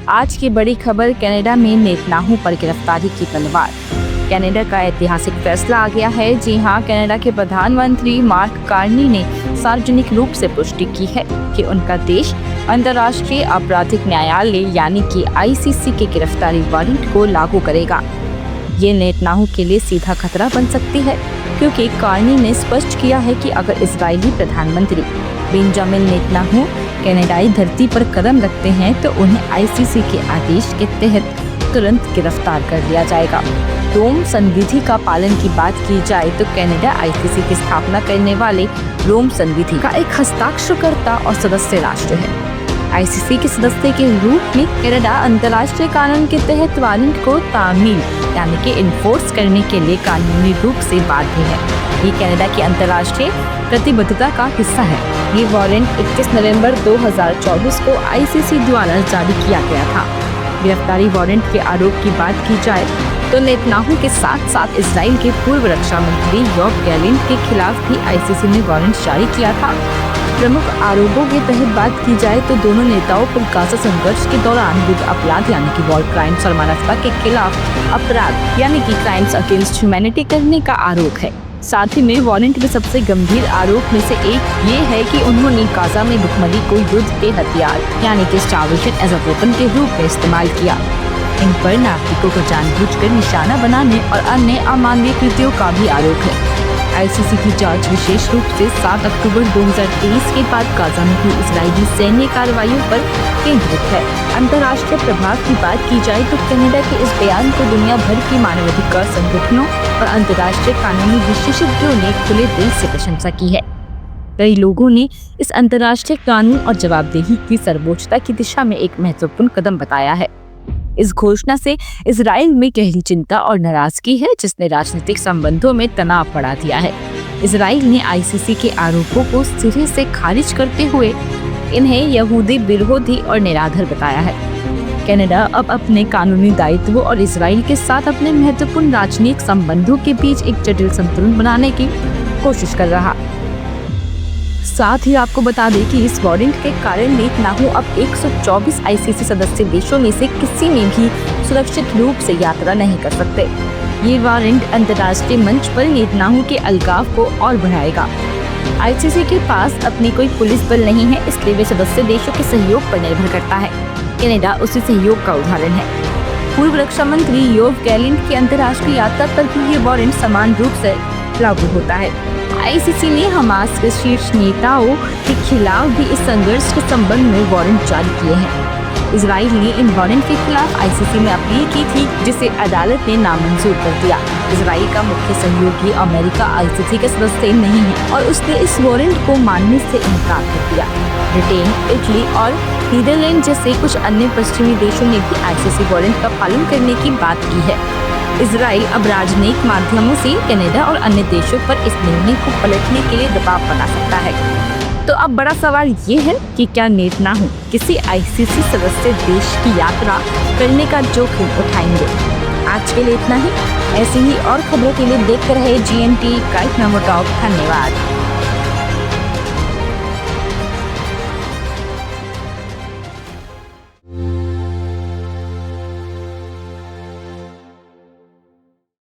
आज की बड़ी खबर, कनाडा में नेतन्याहू पर गिरफ्तारी की तलवार। कनाडा का ऐतिहासिक फैसला आ गया है। जी हां, कनाडा के प्रधानमंत्री मार्क कार्नी ने सार्वजनिक रूप से पुष्टि की है कि उनका देश अंतर्राष्ट्रीय आपराधिक न्यायालय यानी कि ICC के गिरफ्तारी वारंट को लागू करेगा। ये नेतन्याहू के लिए सीधा खतरा बन सकती है, क्योंकि कार्नी ने स्पष्ट किया है कि अगर इजरायली प्रधानमंत्री बेंजामिन नेतन्याहू कनाडाई धरती पर कदम रखते हैं तो उन्हें ICC के आदेश के तहत तुरंत गिरफ्तार कर लिया जाएगा। रोम संविधि का पालन की बात की जाए तो कनाडा ICC की स्थापना करने वाले रोम संविधि का एक हस्ताक्षरकर्ता और सदस्य राष्ट्र है। ICC के सदस्य के रूप में कनाडा अंतर्राष्ट्रीय कानून के तहत वारंट को तामील यानी कि इन्फोर्स करने के लिए कानूनी रूप से बाध्य है। ये कनाडा की अंतर्राष्ट्रीय प्रतिबद्धता का हिस्सा है। ये वारंट 21 नवंबर 2024 को ICC द्वारा जारी किया गया था। गिरफ्तारी वारंट के आरोप की बात की जाए तो नेतन्याहू के साथ साथ इजराइल के पूर्व रक्षा मंत्री योव गैलेंट के खिलाफ भी ICC ने वारंट जारी किया था। प्रमुख आरोपों के तहत बात की जाए तो दोनों नेताओं पर गाजा संघर्ष के दौरान युद्ध अपराध यानी कि वॉर क्राइम्स और मानवता के खिलाफ अपराध यानी कि क्राइम्स अगेंस्ट ह्यूमैनिटी करने का आरोप है। साथ ही में वारंट में सबसे गंभीर आरोप में से एक ये है कि उन्होंने गाजा में भुखमरी को युद्ध के हथियार यानी कि स्टार्वेशन एज अ वेपन के रूप में इस्तेमाल किया। इन पर नागरिकों को जानबूझकर निशाना बनाने और अन्य अमानवीय कृत्यों का भी आरोप है। ICC की जांच विशेष रूप से 7 अक्टूबर 2023 के बाद गाजा में हुई इजरायली सैन्य कार्रवाइयों पर केंद्रित है। अंतर्राष्ट्रीय प्रभाव की बात की जाए तो कनाडा के इस बयान को दुनिया भर की मानवाधिकार संगठनों और अंतर्राष्ट्रीय कानूनी विशेषज्ञों ने खुले दिल से प्रशंसा की है। कई लोगों ने इस अंतर्राष्ट्रीय कानून और जवाबदेही की सर्वोच्चता की दिशा में एक महत्वपूर्ण कदम बताया है। इस घोषणा से इजराइल में गहरी चिंता और नाराजगी है, जिसने राजनीतिक संबंधों में तनाव बढ़ा दिया है। इजराइल ने ICC के आरोपों को सिरे से खारिज करते हुए इन्हें यहूदी विरोधी और निराधार बताया है। कनाडा अब अपने कानूनी दायित्वों और इजराइल के साथ अपने महत्वपूर्ण राजनीतिक संबंधों के बीच एक जटिल संतुलन बनाने की कोशिश कर रहा। साथ ही आपको बता दें कि इस वारंट के कारण नेतन्याहू अब 124 ICC सदस्य देशों में से किसी में भी सुरक्षित रूप से यात्रा नहीं कर सकते। ये वारंट अंतर्राष्ट्रीय मंच पर नेतन्याहू के अलगाव को और बढ़ाएगा। ICC के पास अपनी कोई पुलिस बल नहीं है, इसलिए वे सदस्य देशों के सहयोग पर निर्भर करता है। कनाडा उसी सहयोग का उदाहरण है। पूर्व रक्षा मंत्री योव गैलेंट की अंतर्राष्ट्रीय यात्रा पर भी ये वारंट समान रूप से लागू होता है। ICC ने हमास के शीर्ष नेताओं के खिलाफ भी इस संघर्ष के संबंध में वारंट जारी किए हैं। इजराइल ने इन वारंट के खिलाफ ICC में अपील की थी, जिसे अदालत ने नामंजूर कर दिया। इजराइल का मुख्य सहयोगी अमेरिका ICC के सदस्य नहीं है और उसने इस वारंट को मानने से इनकार कर दिया। ब्रिटेन, इटली और नीदरलैंड जैसे कुछ अन्य पश्चिमी देशों ने भी ICC वारंट का पालन करने की बात की है। इजराइल अब राजनयिक माध्यमों से कनाडा और अन्य देशों पर इस निर्णय को पलटने के लिए दबाव बना सकता है। तो अब बड़ा सवाल ये है कि क्या नेतन्याहू किसी ICC सदस्य देश की यात्रा करने का जोखिम उठाएंगे। आज के लिए इतना ही। ऐसी ही और खबरों के लिए देखते रहे GNT क्राइम मेमो टॉक। धन्यवाद।